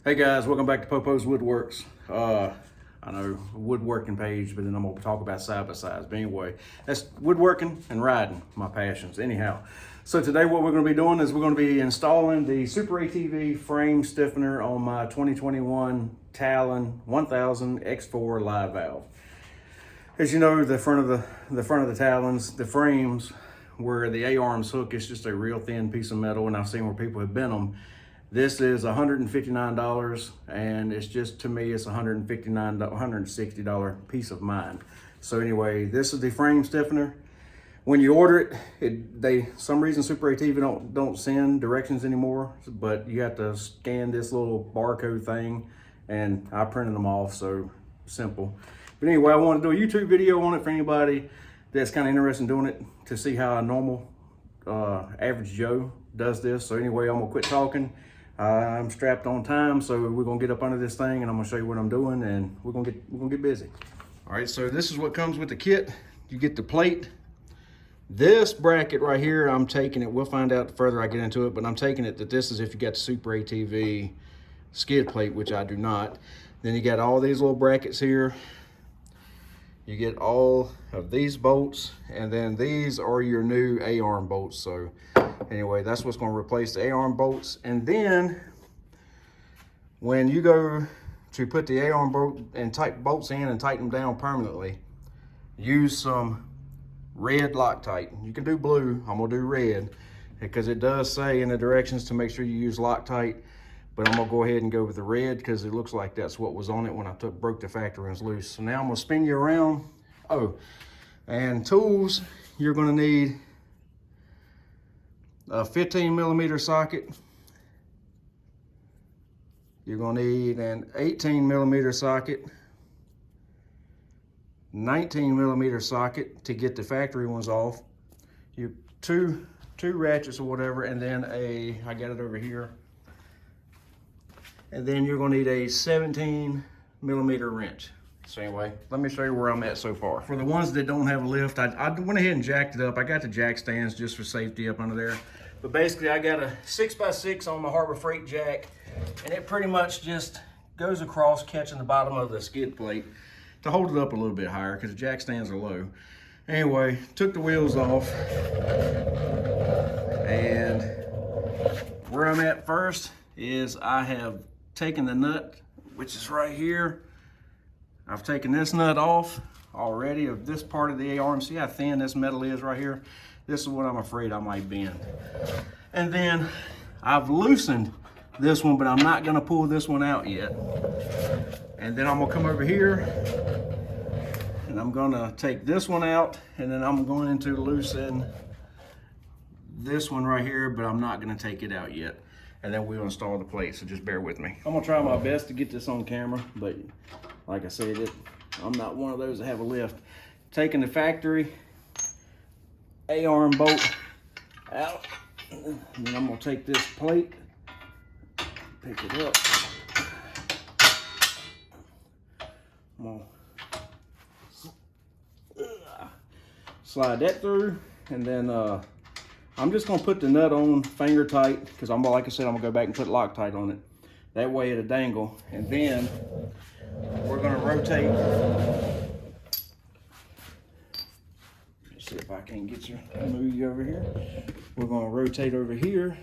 Hey guys, welcome back to Popo's Woodworks. I know woodworking page, but then I'm gonna talk about side by sides. But anyway, that's woodworking and riding, my passions. Anyhow, so today what we're gonna be doing is we're gonna be installing the Super ATV frame stiffener on my 2021 Talon 1000 X4 live valve. As you know, the front of the Talons, the frames where the A-arms hook is just a real thin piece of metal, and I've seen where people have bent them. This is $159, and it's just, to me, it's $160 peace of mind. So anyway, this is the frame stiffener. When you order it, some reason Super ATV don't send directions anymore, but you have to scan this little barcode thing, and I printed them off, so simple. But anyway, I want to do a YouTube video on it for anybody that's kind of interested in doing it, to see how a normal average Joe does this. So anyway, I'm gonna quit talking. I'm strapped on time, so we're gonna get up under this thing and I'm gonna show you what I'm doing, and we're gonna get busy. All right, so this is what comes with the kit. You get the plate. This bracket right here, I'm taking it, we'll find out the further I get into it, but I'm taking it that this is if you got the Super ATV skid plate, which I do not. Then you got all these little brackets here. You get all of these bolts, and then these are your new A-arm bolts. So anyway, that's what's going to replace the A-arm bolts. And then when you go to put the A-arm bolt and bolts in and tighten them down permanently, use some red Loctite. You can do blue, I'm gonna do red, because it does say in the directions to make sure you use Loctite, but I'm gonna go ahead and go with the red because it looks like that's what was on it when I broke the factory and it's loose. So now I'm gonna spin you around. Oh, and tools, you're gonna need a 15mm socket. You're gonna need an 18mm socket, 19mm socket to get the factory ones off. You two ratchets or whatever, and then I got it over here. And then you're gonna need a 17mm wrench. So anyway, let me show you where I'm at so far. For the ones that don't have a lift, I went ahead and jacked it up. I got the jack stands just for safety up under there. But basically I got a 6x6 on my Harbor Freight jack, and it pretty much just goes across catching the bottom of the skid plate to hold it up a little bit higher because the jack stands are low. Anyway, took the wheels off, and where I'm at first is I have taken the nut, which is right here. I've taken this nut off already of this part of the A-arm. See how thin this metal is right here? This is what I'm afraid I might bend. And then I've loosened this one, but I'm not gonna pull this one out yet. And then I'm gonna come over here and I'm gonna take this one out, and then I'm going to loosen this one right here, but I'm not gonna take it out yet. And then we'll install the plate, so just bear with me. I'm gonna try my best to get this on camera, but like I said, I'm not one of those that have a lift. Taking the factory A-arm bolt out, and then I'm gonna take this plate, pick it up. I'm gonna slide that through, and then I'm just gonna put the nut on finger tight, because like I said, I'm gonna go back and put Loctite on it. That way it'll dangle. And then we're gonna rotate. Let's see if I can get you, move you over here. We're gonna rotate over here,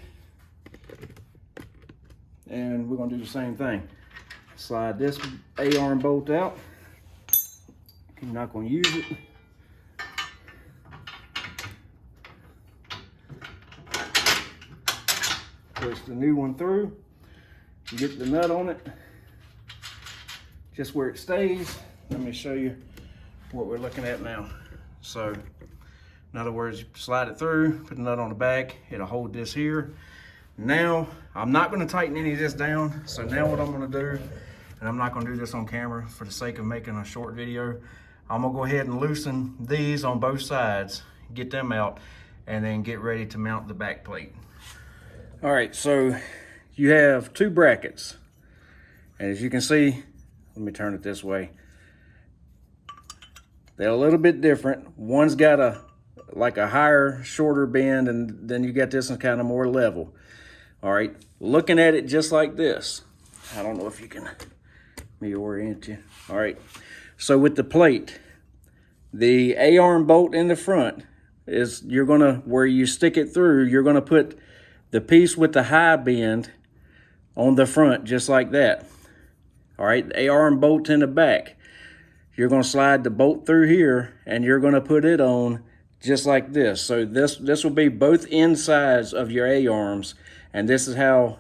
and we're gonna do the same thing. Slide this A-arm bolt out. I'm not gonna use it. Push the new one through, get the nut on it, just where it stays. Let me show you what we're looking at now. So, in other words, you slide it through, put the nut on the back, it'll hold this here. Now, I'm not gonna tighten any of this down, so now what I'm gonna do, and I'm not gonna do this on camera for the sake of making a short video, I'm gonna go ahead and loosen these on both sides, get them out, and then get ready to mount the back plate. All right, so you have two brackets. And as you can see, let me turn it this way. They're a little bit different. One's got a higher, shorter bend, and then you got this one kind of more level. All right, looking at it just like this, I don't know if you can, let me orient you. All right, so with the plate, the A-arm bolt in the front is, you're gonna, where you stick it through, you're gonna put the piece with the high bend on the front, just like that. All right, the A-arm bolt in the back, you're gonna slide the bolt through here and you're gonna put it on just like this. So this will be both insides of your A-arms, and this is how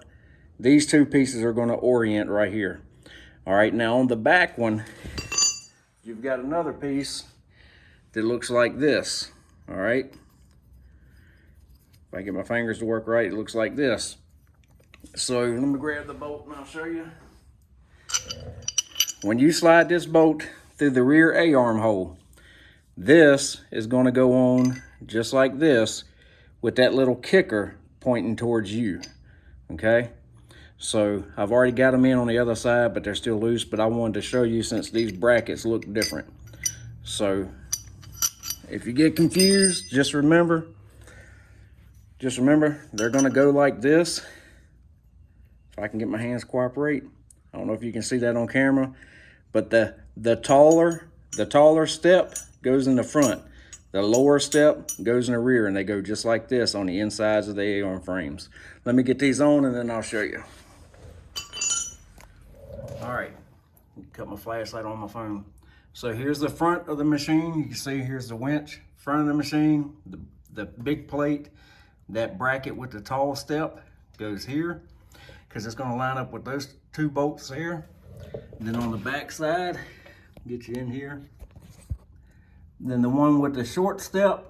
these two pieces are gonna orient right here. All right, now on the back one, you've got another piece that looks like this. All right, if I get my fingers to work right, it looks like this. So let me grab the bolt and I'll show you. When you slide this bolt through the rear A-arm hole, this is going to go on just like this with that little kicker pointing towards you. Okay, so I've already got them in on the other side, but they're still loose, but I wanted to show you since these brackets look different. So if you get confused, just remember they're going to go like this. If I can get my hands to cooperate. I don't know if you can see that on camera, but the taller step goes in the front. The lower step goes in the rear, and they go just like this on the insides of the A-arm frames. Let me get these on and then I'll show you. All right, cut my flashlight on my phone. So here's the front of the machine. You can see here's the winch, front of the machine, the big plate, that bracket with the tall step goes here, because it's gonna line up with those two bolts there. And then on the back side, get you in here. Then the one with the short step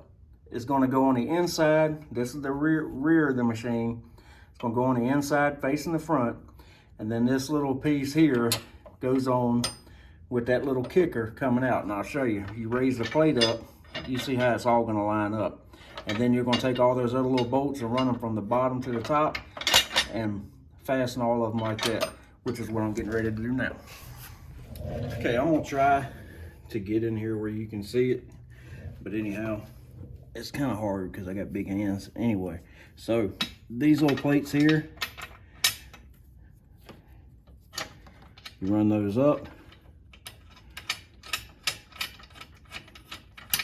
is gonna go on the inside. This is the rear of the machine. It's gonna go on the inside facing the front. And then this little piece here goes on with that little kicker coming out. And I'll show you. You raise the plate up, you see how it's all gonna line up. And then you're gonna take all those other little bolts and run them from the bottom to the top and fasten all of them like that, which is what I'm getting ready to do now. Okay, I'm gonna try to get in here where you can see it, but anyhow, it's kind of hard because I got big hands. Anyway, so these little plates here, you run those up,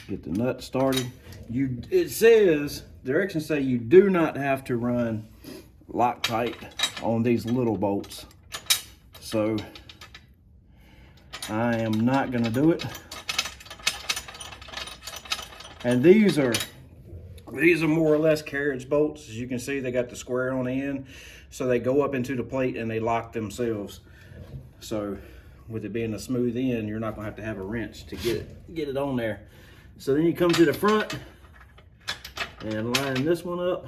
get the nut started. It says, directions say you do not have to run Loctite on these little bolts. So I am not gonna do it. And these are more or less carriage bolts. As you can see, they got the square on the end, so they go up into the plate and they lock themselves. So with it being a smooth end, you're not gonna have to have a wrench to get it on there. So then you come to the front and line this one up.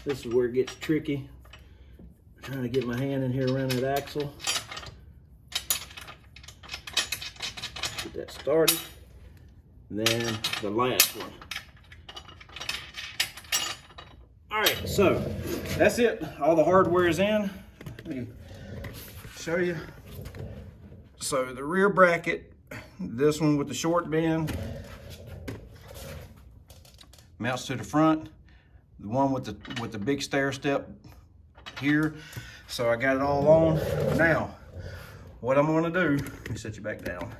This is where it gets tricky. I'm trying to get my hand in here around that axle. Get that started. And then the last one. All right, so that's it. All the hardware is in. Let me show you. So the rear bracket, this one with the short bend, mounts to the front. The one with the big stair step here. So I got it all on. Now, what I'm gonna do, let me set you back down.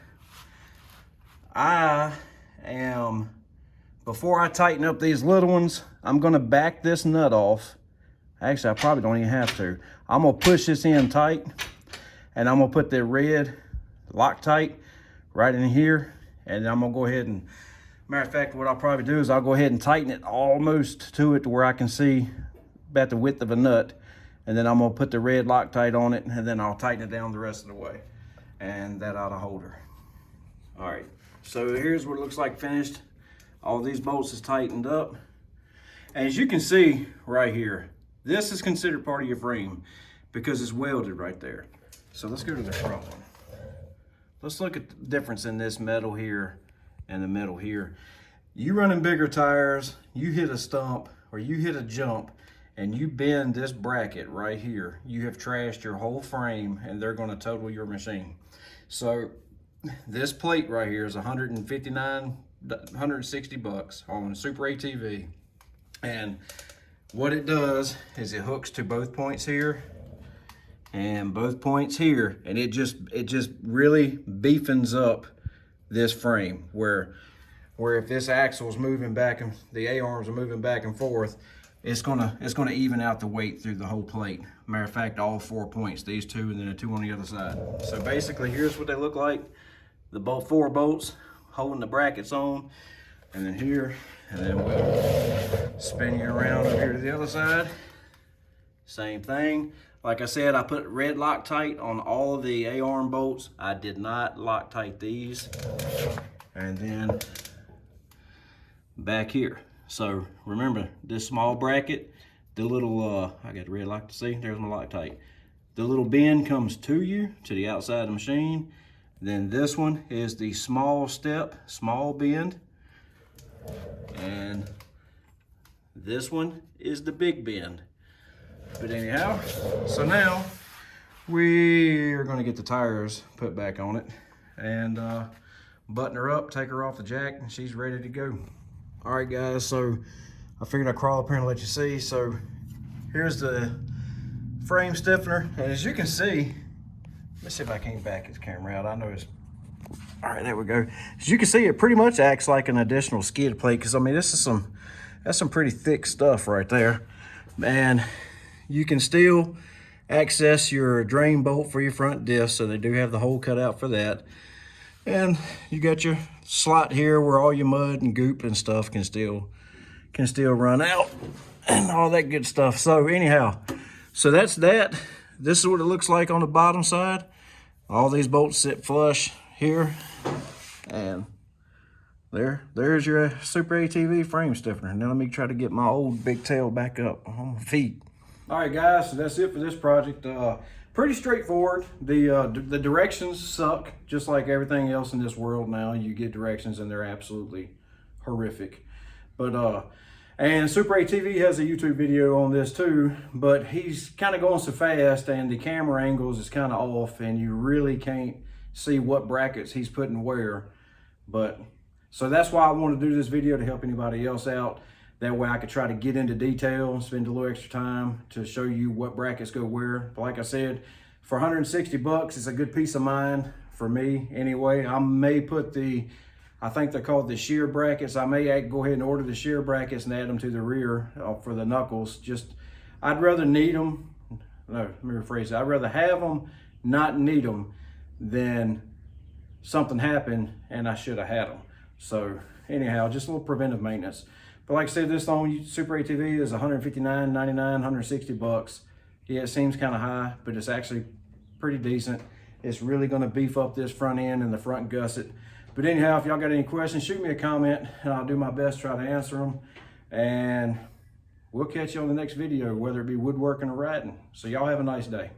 Before I tighten up these little ones, I'm gonna back this nut off. Actually, I probably don't even have to. I'm gonna push this in tight, and I'm gonna put the red Loctite right in here, and I'm gonna go ahead and, matter of fact, what I'll probably do is I'll go ahead and tighten it almost to it to where I can see about the width of a nut, and then I'm gonna put the red Loctite on it, and then I'll tighten it down the rest of the way, and that ought to hold her. All right, so here's what it looks like finished. All these bolts is tightened up. As you can see right here, this is considered part of your frame because it's welded right there. So let's go to the front one. Let's look at the difference in this metal here and the metal here. You running bigger tires, you hit a stump or you hit a jump and you bend this bracket right here, you have trashed your whole frame and they're gonna total your machine. So this plate right here is $160 on Super ATV. And what it does is it hooks to both points here and both points here, and it just really beefens up this frame where if this axle is moving back and the A-arms are moving back and forth, it's gonna even out the weight through the whole plate. Matter of fact, all 4 points, these two and then the two on the other side. So basically, here's what they look like. The 4 bolts holding the brackets on, and then here, and then we'll spin you around over here to the other side. Same thing. Like I said, I put red Loctite on all of the A-arm bolts. I did not Loctite these. And then back here. So remember, this small bracket, the little, I got the red Loctite, see, there's my Loctite. The little bend comes to you, to the outside of the machine. Then this one is the small step, small bend. And this one is the big bend. But anyhow, so now we're gonna get the tires put back on it and button her up, take her off the jack, and she's ready to go. All right, guys, so I figured I'd crawl up here and let you see. So here's the frame stiffener, and as you can see, let's see if I can't back this camera out. I know it's, all right, there we go. As you can see, it pretty much acts like an additional skid plate, because I mean, this is that's some pretty thick stuff right there. And you can still access your drain bolt for your front disc, so they do have the hole cut out for that. And you got your slot here where all your mud and goop and stuff can still run out and all that good stuff. So anyhow, so that's that. This is what it looks like on the bottom side. All these bolts sit flush here, and there's your Super ATV frame stiffener. Now let me try to get my old big tail back up on my feet. All right, guys, so that's it for this project. Pretty straightforward. The directions suck, just like everything else in this world now. You get directions and they're absolutely horrific. But and Super ATV has a YouTube video on this too, but he's kind of going so fast and the camera angles is kind of off and you really can't see what brackets he's putting where. But so that's why I want to do this video, to help anybody else out. That way I could try to get into detail and spend a little extra time to show you what brackets go where. But like I said, for 160 bucks, it's a good peace of mind for me anyway. I may put I think they're called the shear brackets. I may go ahead and order the shear brackets and add them to the rear for the knuckles. I'd rather need them. No, let me rephrase it. I'd rather have them, not need them, than something happen and I should have had them. So anyhow, just a little preventive maintenance. But like I said, this on Super ATV is $159.99, 160 bucks. Yeah, it seems kind of high, but it's actually pretty decent. It's really going to beef up this front end and the front gusset. But anyhow, if y'all got any questions, shoot me a comment and I'll do my best to try to answer them. And we'll catch you on the next video, whether it be woodworking or riding. So y'all have a nice day.